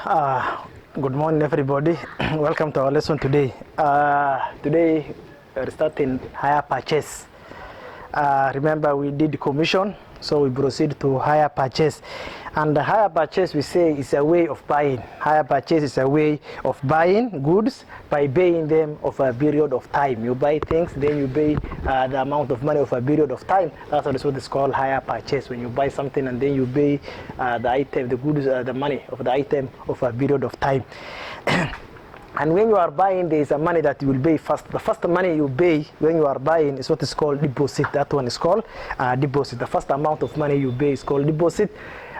Good morning, everybody. Welcome to our lesson today. Today, we're starting hire purchase. Remember, we did commission, so we proceed to hire purchase. And the hire purchase, we say, is a way of buying. Hire purchase is a way of buying goods by paying them of a period of time. You buy things, then you pay the amount of money of a period of time. That's what it's called, hire purchase. When you buy something and then you pay the item, the goods, the money of the item of a period of time. And when you are buying, there is a money that you will pay first. The first money you pay when you are buying is what is called deposit. That one is called deposit. The first amount of money you pay is called deposit.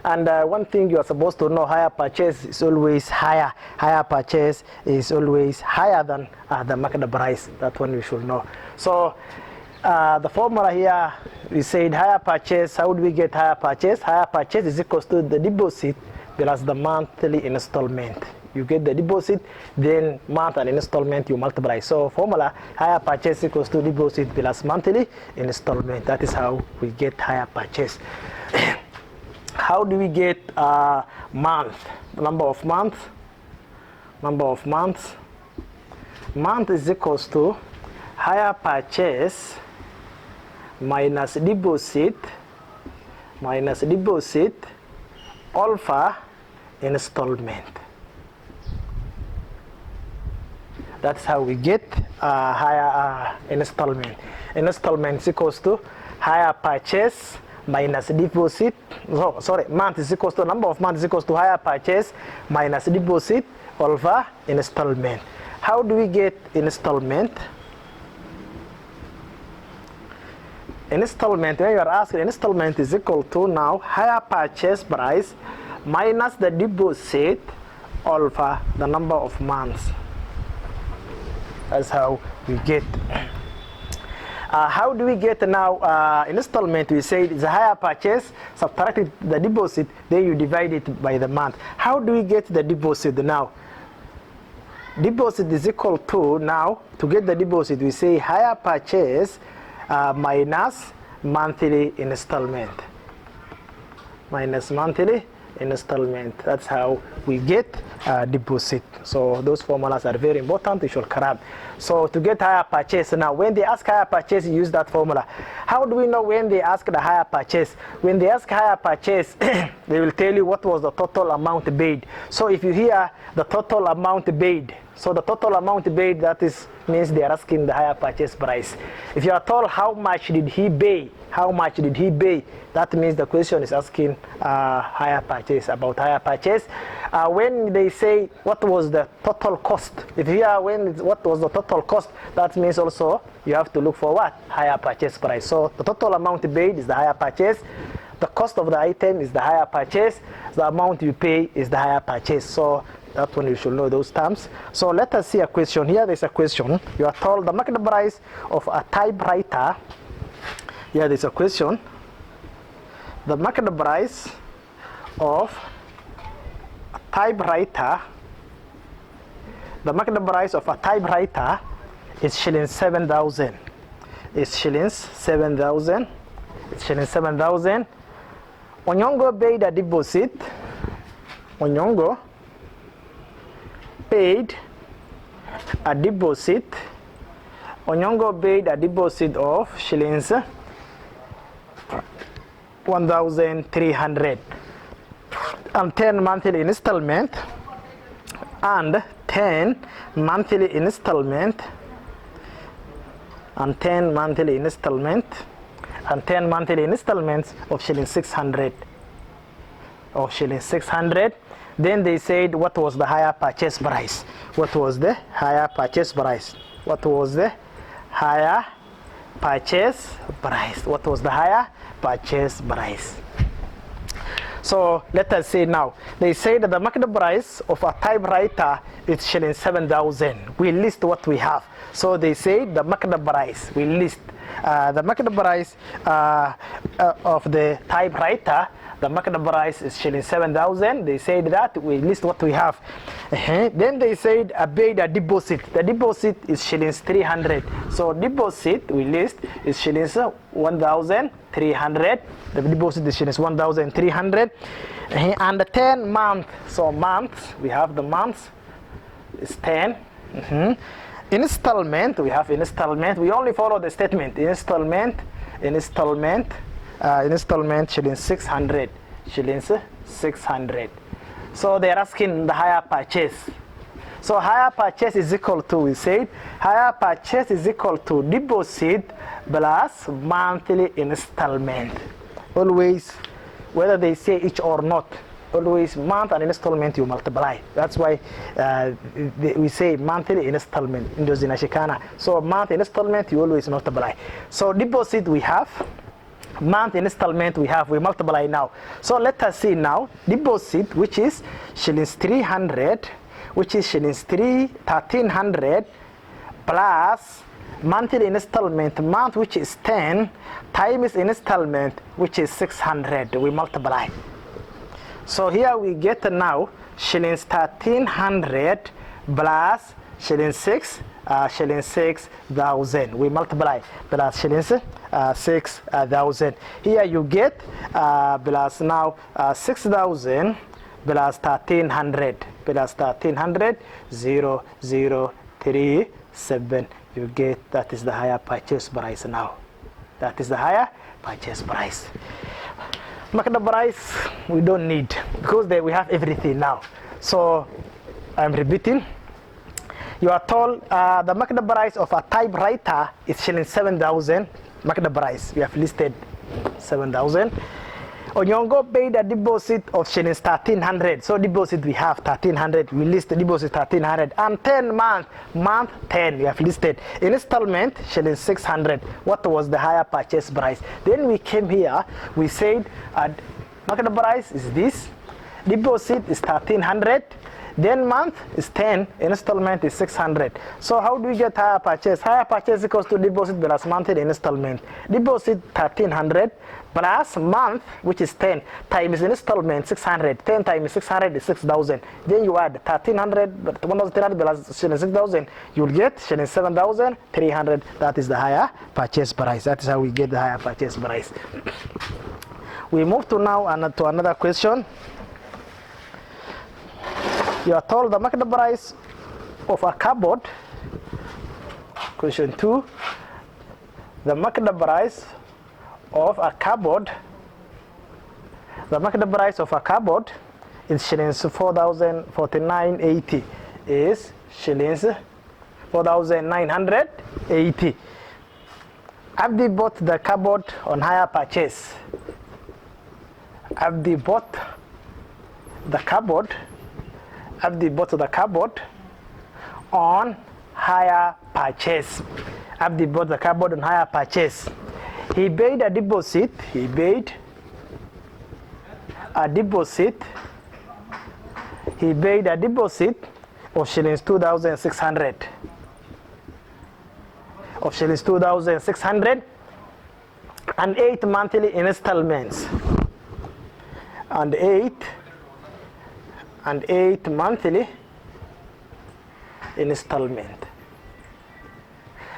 And one thing you are supposed to know, hire purchase is always higher. Hire purchase is always higher than the market price. That one you should know. So the formula here, we said hire purchase. How do we get hire purchase? Hire purchase is equal to the deposit plus the monthly installment. You get the deposit, then month and installment you multiply. So formula, hire purchase equals to deposit plus monthly installment. That is how we get hire purchase. How do we get month? Number of months. Number of months. Month is equals to hire purchase minus deposit alpha installment. That's how we get higher installment. Installment is equals to higher purchase minus deposit. Month is equals to number of months is equals to higher purchase minus deposit over installment. How do we get installment? Installment, when you are asked, installment is equal to now higher purchase price minus the deposit over the number of months. That's how we get. How do we get now installment? We say it's a higher purchase, subtracted the deposit, then you divide it by the month. How do we get the deposit now? Deposit is equal to, now, to get the deposit, we say higher purchase minus monthly installment. Minus monthly installment. That's how we get deposit. So those formulas are very important. You should correct. So to get higher purchase, now when they ask higher purchase, you use that formula. How do we know when they ask the higher purchase? When they ask higher purchase, they will tell you what was the total amount paid. So if you hear the total amount paid, so the total amount paid, that is means they are asking the higher purchase price. If you are told how much did he pay, how much did he pay, that means the question is asking higher purchase, about higher purchase. When they say what was the total cost, if you hear what was the total cost, that means also you have to look for what? Higher purchase price. So the total amount paid is the higher purchase. The cost of the item is the higher purchase. The amount you pay is the higher purchase. So that one you should know those terms. So let us see a question. Here there's a question. You are told the market price of a typewriter. Here there's a question. The market price of a typewriter. The market price of a typewriter is shillings 7,000. It's shillings 7,000. It's shillings 7,000. Onyongo paid a deposit. Onyongo paid a deposit. Onyongo paid a deposit of shillings 1,300 and 10 monthly installment and 10 monthly installment and 10 monthly installment and 10 monthly installments of shilling 600 of shilling 600. Then they said what was the higher purchase price? What was the higher purchase price? What was the higher purchase price? What was the higher purchase price? So let us say now, they say that the market price of a typewriter is shilling 7,000. We list what we have. So they say the market price, we list the market price of the typewriter. The market price is shilling 7,000. They said that we list what we have. Then they said paid a deposit. The deposit is shillings 300. So deposit we list is shillings 1,300. The deposit is shillings 1,300. And the 10 month. So months, we have the months is 10. Installment, we have installment. We only follow the statement. Installment shillings 600. Shillings 600. So they're asking the hire purchase. So hire purchase is equal to, we said, hire purchase is equal to deposit plus monthly installment. Always, whether they say each or not, always month and installment you multiply. That's why we say monthly installment in those in Ashikana. So month installment you always multiply. So deposit we have, month installment we have, we multiply now. So let us see now deposit, which is shillings 300, which is shillings 1,300 plus monthly installment month, which is 10 times installment, which is 600. We multiply. So here we get now shillings 1,300 plus shillings 6,000. We multiply plus shillings 6,000. Here you get plus now 6,000 plus 1,300 plus 1,300 0,037. You get, that is the higher purchase price now. That is the higher purchase price. Market price we don't need because we have everything now. So I'm repeating. You are told the market price of a typewriter is shilling 7,000. Market price we have listed 7,000. Onyongo paid a deposit of shillings 1,300. So deposit we have 1,300. We list the deposit 1,300 and 10 month 10 we have listed. Installment shillings 600. What was the higher purchase price? Then we came here. We said market price is this. Deposit is 1,300. Then month is 10, installment is 600. So how do we get higher purchase? Higher purchase equals to deposit plus monthly installment. Deposit 1,300 plus month, which is 10, times installment 600. 10 times 600 is 6,000. Then you add 1,300, 1,300 plus 6,000. You'll get 7,300. That is the higher purchase price. That is how we get the higher purchase price. We move to now to another question. You are told the market price of a cupboard. Question 2. The market price of a cupboard. The market price of a cupboard is shillings 4,049.80. Is shillings 4,980. Abdi bought the cupboard on hire purchase. Abdi bought the cupboard. Abdi bought the cupboard on hire purchase. Abdi bought the cupboard on hire purchase. He paid a deposit. He paid a deposit. He paid a deposit of shillings 2,600. Of shillings 2,600 and 8 monthly installments. And 8 monthly installment.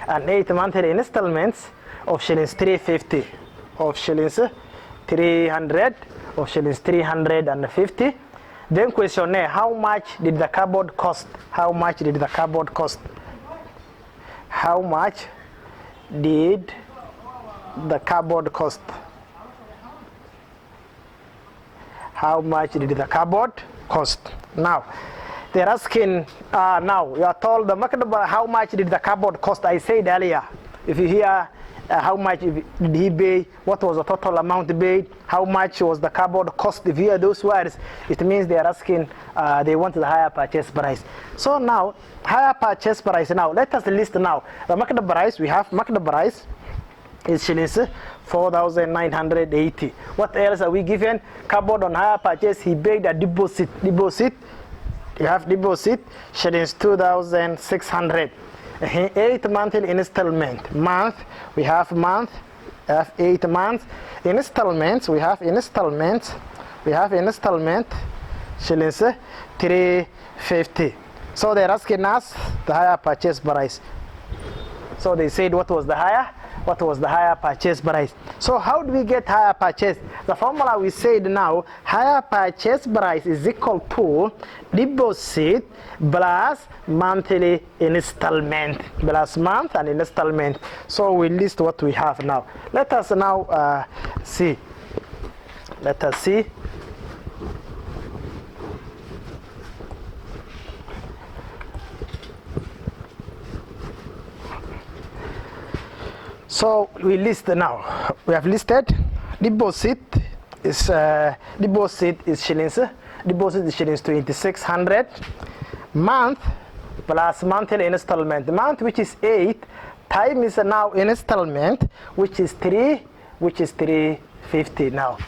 And 8 monthly installments of shillings 350. Of shillings 300. Of shillings 350. Then questionnaire, how much did the cupboard cost? How much did the cupboard cost? How much did the cupboard cost? How much did the cupboard cost? Now, they're asking, now you are told the market, how much did the cupboard cost? I said earlier, if you hear how much did he pay, what was the total amount paid, how much was the cupboard cost, if you hear those words, it means they are asking, they want the higher purchase price. So now, higher purchase price now, let us list now. The market price, we have market price is shillings 4,980. What else are we given? Cupboard on hire purchase, he paid a deposit. Deposit, you have deposit, shillings 2,600. 8 monthly installment. Month, we have month, we have 8 months. Installments, we have installments. We have installment, shillings 350. So they're asking us the higher purchase price. So they said what was the higher purchase price. So how do we get higher purchase? The formula we said now, higher purchase price is equal to deposit plus monthly installment, plus month and installment. So we list what we have now. Let us now see. Let us see. So we list now. We have listed deposit is shillings. Deposit is shillings 2600. Month plus monthly installment. Month, which is 8, time is now installment, which is 350 now.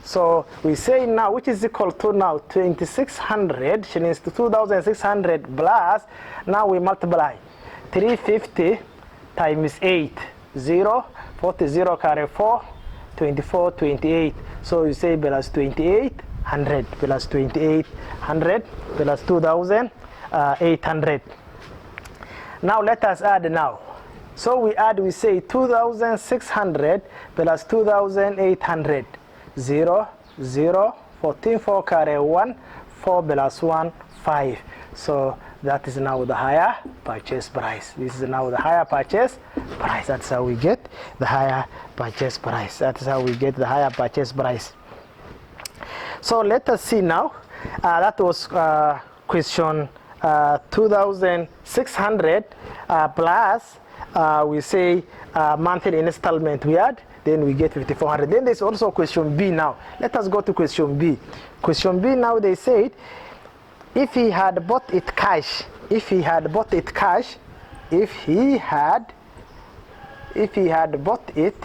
So we say now, which is equal to now 2600 shillings to 2600 plus. Now we multiply 350 times 8. 0, 40, 0 carry 4, 24, 28. So you say plus 2800 plus 2800 plus 2800. Now let us add now. So we add, we say 2600 plus 2800. 0, 0, 14, 4 carry 1, 4 plus 1, 5. So that is now the higher purchase price. This is now the higher purchase price. That's how we get the higher purchase price. That is how we get the higher purchase price. So let us see now. That was question 2600 plus we say monthly installment we had. Then we get 5400. Then there's also question B now. Let us go to question B. Question B now, they said, if he had bought it cash, if he had bought it cash, if he had bought it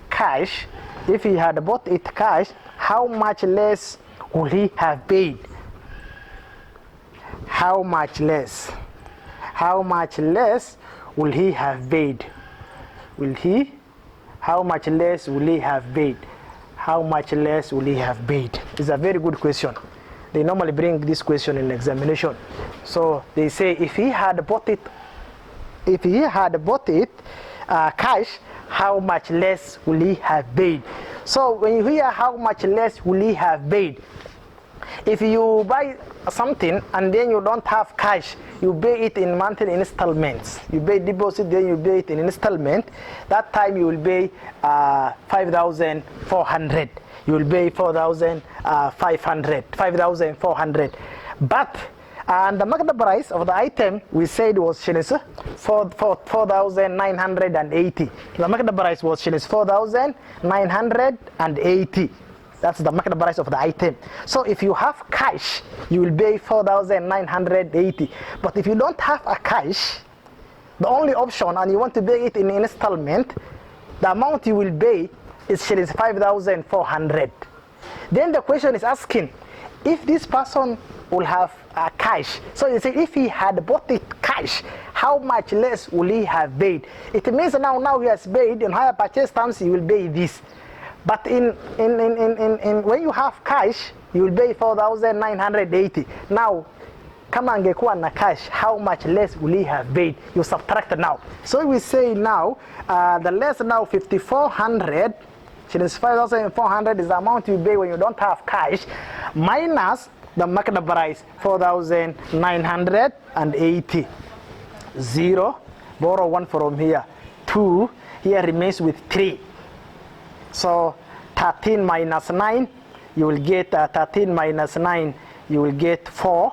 cash, if he had bought it cash, how much less would he have paid? How much less? How much less will he have paid? How much less will he have paid? How much less will he have paid? It's a very good question. They normally bring this question in examination. So they say if he had bought it cash, how much less will he have paid? So when you hear how much less will he have paid, if you buy something and then you don't have cash, you pay it in monthly installments. You pay deposit, then you pay it in installment. That time you will pay 5,400. You will pay 5,400. But the market price of the item we said was shillings 4,980. The market price was shillings 4,980. That's the market price of the item. So if you have cash, you will pay 4,980. But if you don't have a cash, the only option, and you want to pay it in installment, the amount you will pay is shillings 5,400. Then the question is asking, if this person will have a cash. So you say, if he had bought it cash, how much less will he have paid? It means now he has paid in higher purchase terms, he will pay this. But in when you have cash, you will pay 4,980. Now, kama angekuwa na cash, how much less will he have paid? You subtract now. So we say now, the less now 5,400, shillings 5,400 is the amount you pay when you don't have cash, minus the market price 4,980. 0, borrow 1 from here. 2, here remains with 3. So 13 minus 9, you will get 13 minus 9, you will get 4.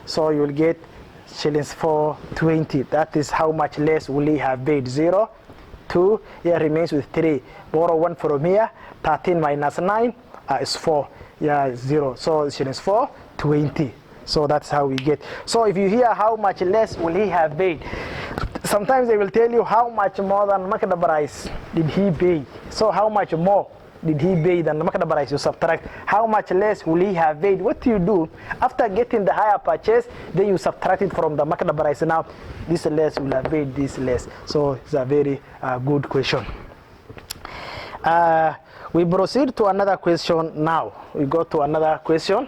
So you will get shillings 420. That is how much less will he have paid. 0, 2, here remains with 3. Borrow 1 from here. 13 minus 9 is 4. Yeah, 0. So shillings 420. So that's how we get. So if you hear how much less will he have paid, sometimes they will tell you how much more than market price did he pay. So how much more did he pay than the market price? You subtract. How much less will he have paid? What do you do after getting the higher purchase? Then you subtract it from the market price. Now this less will have paid this less. So it's a very good question. We proceed to another question now. We go to another question.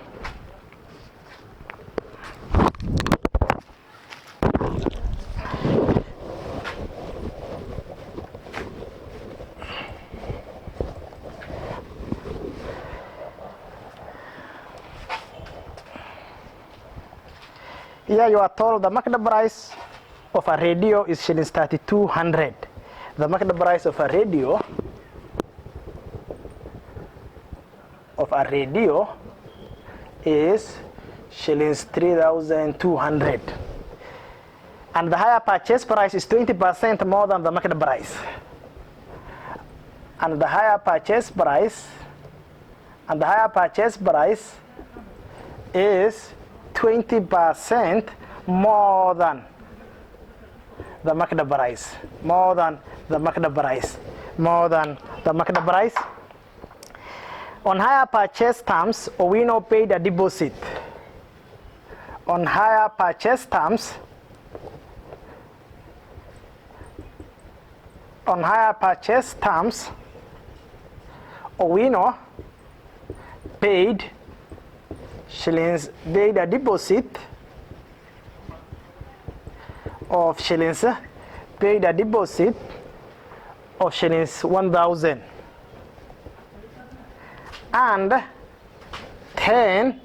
Here you are told the market price of a radio is shillings 3,200. The market price of a radio is shillings 3,200, and the higher purchase price is 20% more than the market price. And the higher purchase price is 20% more than the market price. On higher purchase terms, Owino paid a deposit. On higher purchase terms, Owino paid a deposit of shillings 1,000 and 10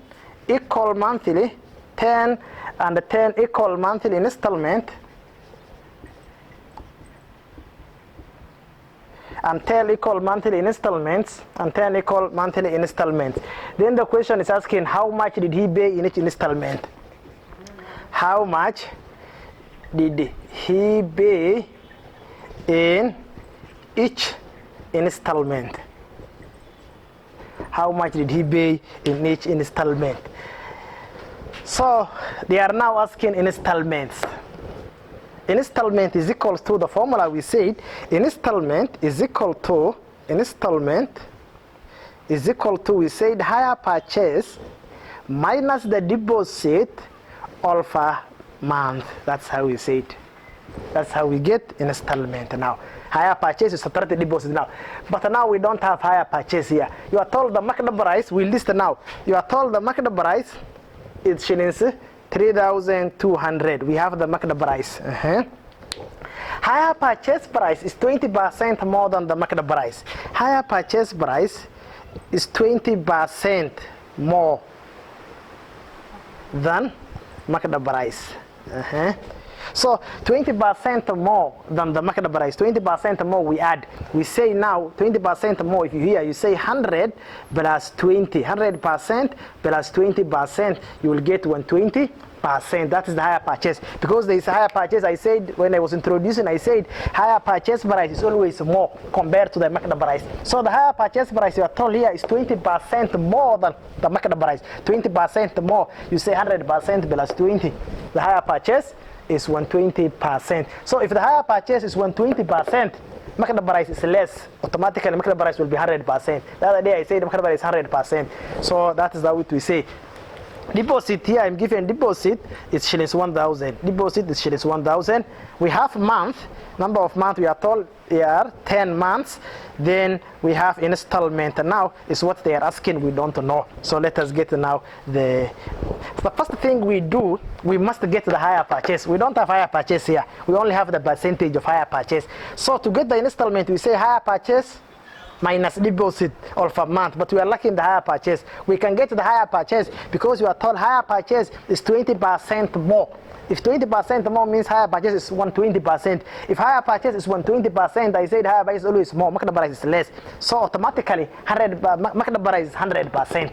equal monthly installment and 10 equal monthly installments. Then the question is asking how much did he pay in each installment? How much did he pay in each installment? How much did he pay in each installment? So they are now asking installments. Installment is equal to the formula we said. Installment is equal to we said higher purchase minus the deposit of a month. That's how we say it. That's how we get installment now. Higher purchase is subtract the deposit now. But now we don't have higher purchase here. You are told the market price, we list now. You are told the market price is shillings 3,200. We have the market price. Higher purchase price is 20% more than the market price. Higher purchase price is 20% more than market price. So 20% more than the market price, 20% more we add. We say now 20% more. If you hear, you say 100 plus 20, 100% plus 20%, you will get 120%. That is the higher purchase. Because there is a higher purchase, I said when I was introducing, I said higher purchase price is always more compared to the market price. So the higher purchase price you are told here is 20% more than the market price. 20% more. You say 100% plus 20. The higher purchase is 120%. So if the higher purchase is 120%, market price is less, automatically market price will be 100%. The other day I said market price is 100%. So that is what we say. Deposit here, I'm giving deposit, it's shillings 1,000. Deposit is shillings 1,000. We have month, number of months we are told here, 10 months. Then we have installment. Now is what they are asking, we don't know. So let us get now the first thing we do, we must get the higher purchase. We don't have higher purchase here. We only have the percentage of higher purchase. So to get the installment, we say higher purchase minus deposit of a month, but we are lacking the higher purchase. We can get the higher purchase because you are told higher purchase is 20% more. If 20% more means higher purchase is 120%. If higher purchase is 120%, I said higher price is always more, market price is less. So automatically market price is 100%.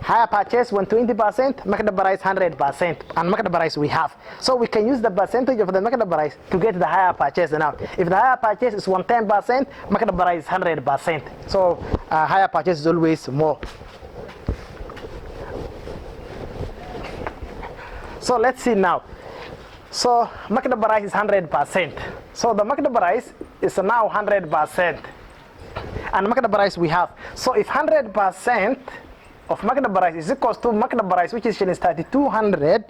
Higher purchase 120%, market price 100%, and market price we have. So we can use the percentage of the market price to get the higher purchase now. If the higher purchase is 110%, market price is 100%. So higher purchase is always more. So let's see now. So market price is 100%. So the market price is now 100%, and market price we have. So if 100% of market price is equals to market price, which is shillings 3,200,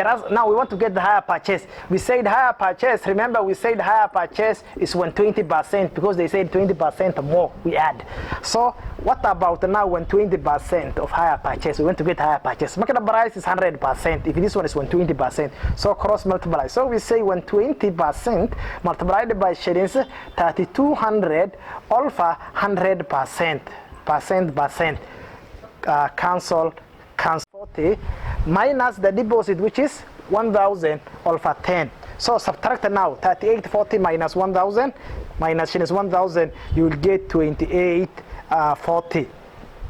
Now we want to get the higher purchase. We said higher purchase. Remember, we said higher purchase is when 20%, because they said 20% more we add. So what about now when 20% of higher purchase? We want to get higher purchase. Market price is 100%. If this one is when 20%, so cross multiply. So we say when 20% multiplied by shillings 3200 alpha 100%. Cancel 40 minus the deposit, which is 1000 alpha 10. So subtract now 3840 minus 1000 minus shillings 1000, you will get 2840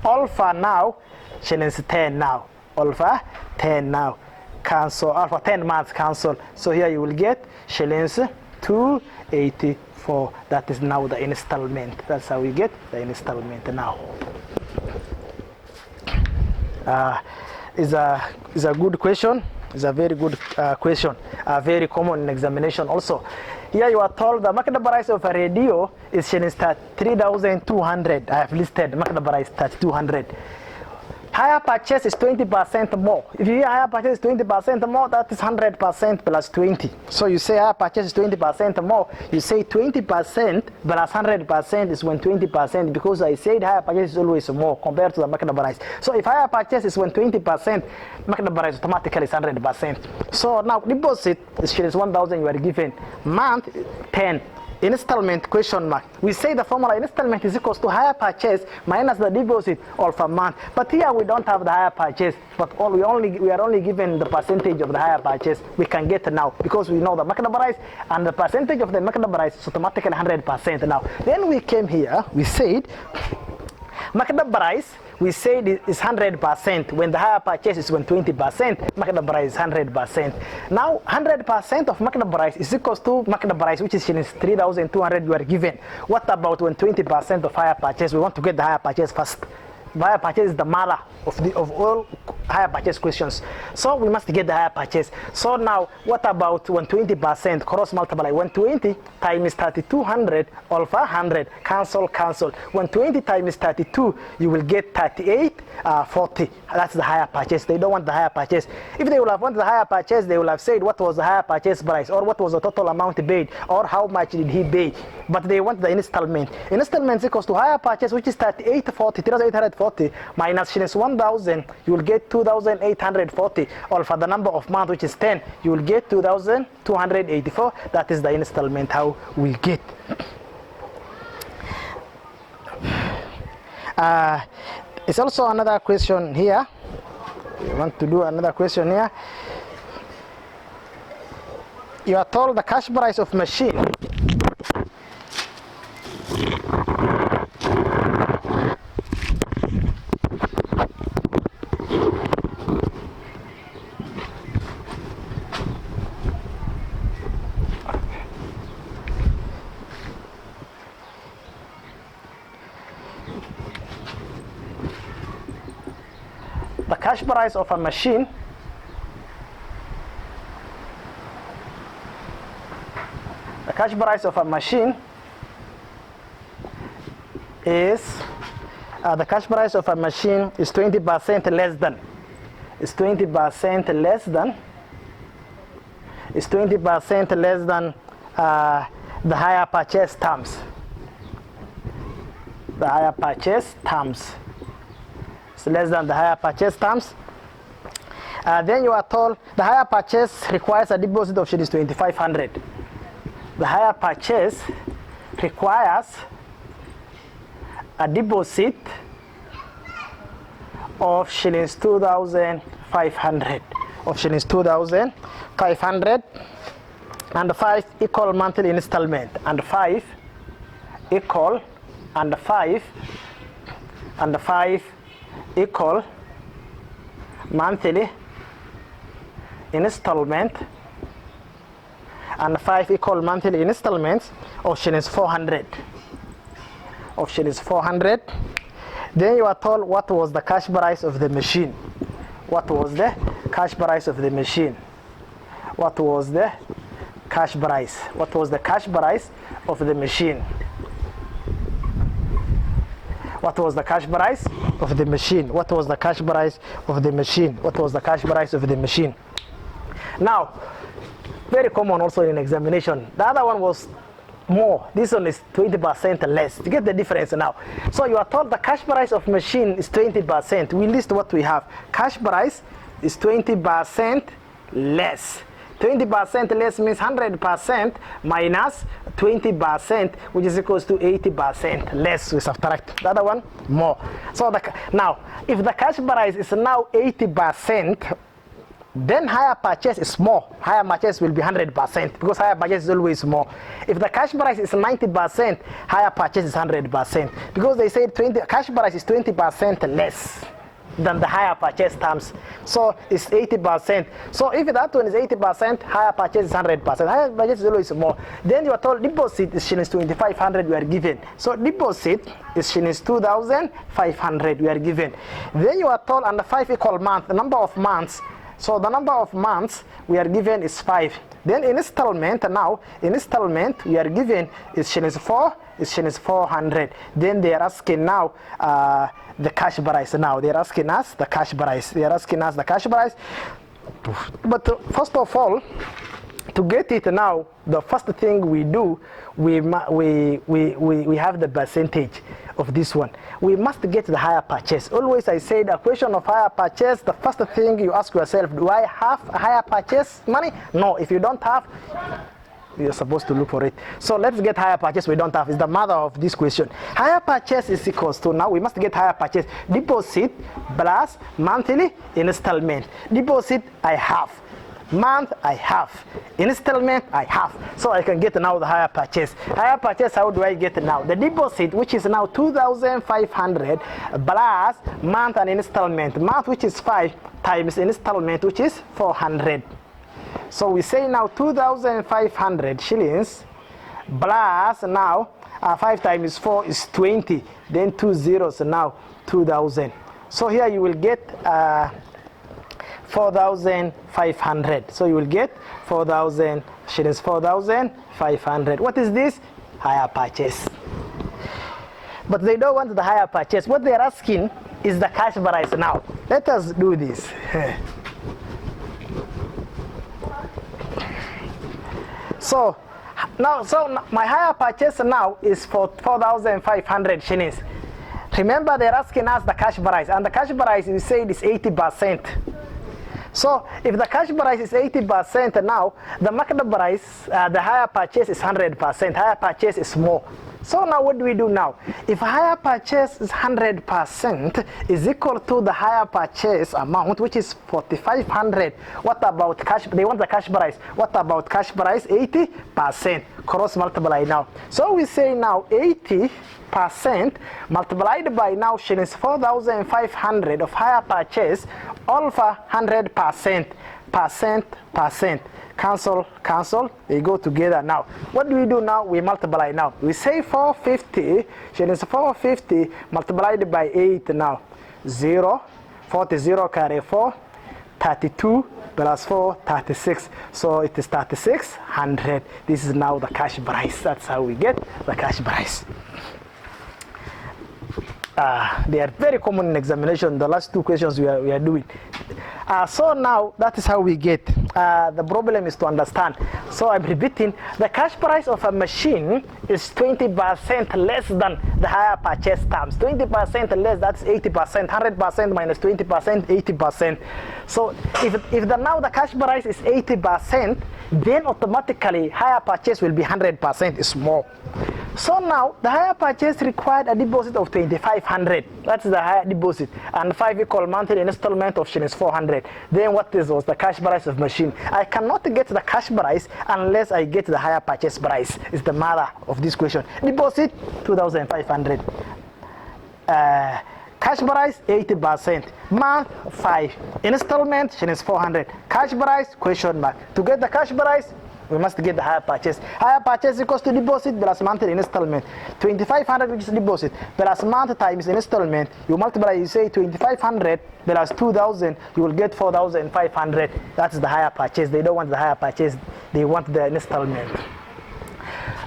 alpha now shillings 10 now alpha 10 now cancel alpha 10 months cancel. So here you will get shillings 284. That is now the installment. That's how we get the installment now. Is a good question. It's a very good question. Very common in examination also. Here you are told the market price of a radio is shillings 3,200. I have listed market price 3,200. Higher purchase is 20% more. If you hear higher purchase is 20% more, that is 100% plus 20. So you say higher purchase is 20% more. You say 20% plus 100% is when 20%, because I said higher purchase is always more compared to the market price. So if higher purchase is when 20%, market price automatically is 100%. So now deposit is shillings 1,000 you are given. Month 10. Installment question mark. We say the formula installment is equals to higher purchase minus the deposit of a month. But here we don't have the higher purchase, but we are only given the percentage of the higher purchase we can get now, because we know the market price and the percentage of the market price is automatically 100% now. Then we came here, we said market price, we said is 100% when the higher purchase is when 20%, market price is 100%. Now 100% of market price is equals to market price, which is 3,200 you are given. What about when 20% of higher purchase? We want to get the higher purchase first. Higher purchase is the mother of all higher purchase questions. So we must get the higher purchase. So now what about when 20% cross multiply? When 20 times 3,200 alpha 100 cancel. When 20 times 32, you will get 3840. That's the higher purchase. They don't want the higher purchase. If they would have wanted the higher purchase, they would have said what was the higher purchase price, or what was the total amount paid, or how much did he pay. But they want the installment. Installment is equals to higher purchase, which is 3840 minus shillings 1,000, you will get 2,840. Or for the number of months, which is 10, you will get 2,284. That is the installment how we get. It's also another question here. We want to do another question here. You are told the cash price of machine cash price of a machine is the cash price of a machine is 20% less than the higher purchase terms. Less than the higher purchase terms. Then you are told the higher purchase requires a deposit of shillings 2,500. The higher purchase requires a deposit of shillings 2,500. And 5 equal monthly installment, and 5 equal monthly installment, and 5 equal monthly installments of shillings 400. Then you are told what was the cash price of the machine. What was the cash price of the machine? What was the cash price of the machine? What was the cash price of the machine? Now, very common also in examination. The other one was more. This one is 20% less. You get the difference now. So you are told the cash price of machine is 20%. We list what we have. Cash price is 20% less. 20% less means 100% minus 20%, which is equals to 80% less. We subtract the other one more. So now, if the cash price is now 80%, then higher purchase is more. Higher purchase will be 100% because higher purchase is always more. If the cash price is 90%, higher purchase is 100% because they said cash price is 20% less than the higher purchase terms. So it's 80%. So if that one is 80%, higher purchase is 100%. Higher purchase is always more. Then you are told deposit is shillings 2,500 we are given. So deposit is shillings 2,500 we are given. Then you are told under 5 equal months, the number of months. So the number of months we are given is 5. Then in installment now, in installment we are given is shillings 4, is shillings 400. Then they are asking now the cash price now. They are asking us the cash price. They are asking us the cash price. But first of all, to get it now, the first thing we do, we have the percentage of this one. We must get the higher purchase. Always I said a question of higher purchase, the first thing you ask yourself, do I have a higher purchase money? No, if you don't have, you're supposed to look for it. So let's get higher purchase we don't have. Is the mother of this question. Higher purchase is equals to, now we must get higher purchase. Deposit plus monthly installment. Deposit I have. Month I have. Installment I have. So I can get now the higher purchase. Higher purchase, how do I get now? The deposit, which is now 2,500 plus month and installment. Month, which is 5, times installment, which is 400. So we say now 2,500 shillings plus now 5 times 4 is 20. Then 2 zeros now 2,000. So here you will get 4,500. So you will get 4,000 shillings, 4,500. What is this? Higher purchase. But they don't want the higher purchase. What they are asking is the cash price now. Let us do this. So my higher purchase now is for 4,500 shillings. Remember, they're asking us the cash price, and the cash price we said is 80%. So if the cash price is 80% now, the market price, the higher purchase is 100%. Higher purchase is more. So now what do we do now? If higher purchase is 100% is equal to the higher purchase amount, which is 4,500. What about cash? They want the cash price. What about cash price? 80%. Cross multiply now. So we say now 80% multiplied by now shillings 4,500 of higher purchase over 100%. Percent. Cancel, they go together now. What do we do now? We multiply now. We say 450, shillings 450 multiplied by 8 now. 0, 40, 0 carry 4, 32 plus 4, 36. So it is 3,600. This is now the cash price. That's how we get the cash price. They are very common in examination. The last 2 questions we are doing. So now that is how we get. The problem is to understand. So I'm repeating. The cash price of a machine is 20% less than the higher purchase terms. 20% less, that's 80%. 100% minus 20%, 80%. So if now the cash price is 80%, then automatically higher purchase will be 100% is more. So now the higher purchase required a deposit of 2,500. That's the higher deposit, and 5 equal monthly installment of shillings 400. Then what was the cash price of machine? I cannot get the cash price unless I get the higher purchase price. Is the mother of this question. Deposit 2,500. Cash price 80%. Month 5. Installment shillings 400. Cash price question mark. To get the cash price, we must get the higher purchase. Higher purchase equals to deposit plus monthly installment. 2,500 which is deposit plus month times installment. You multiply, you say 2,500 plus 2,000, you will get 4,500. That's the higher purchase. They don't want the higher purchase. They want the installment.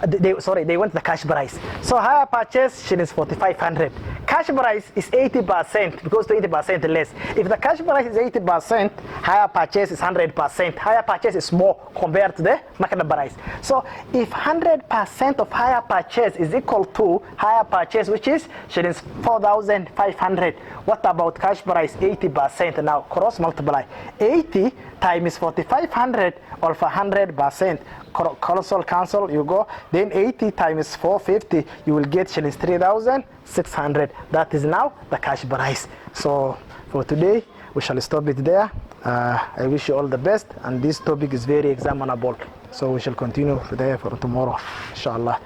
they want the cash price. So hire purchase shillings 4,500. Cash price is 80% because 20% less. If the cash price is 80%, hire purchase is 100%. Hire purchase is more compared to the market price. So if 100% of hire purchase is equal to hire purchase, which is shillings 4,500, what about cash price 80%? Now cross multiply 80 times 4,500 or for 100%. Colossal cancel, you go, then 80 times 450, you will get shillings 3,600. That is now the cash price. So for today we shall stop it there. I wish you all the best, and this topic is very examinable, so we shall continue there for tomorrow, inshallah.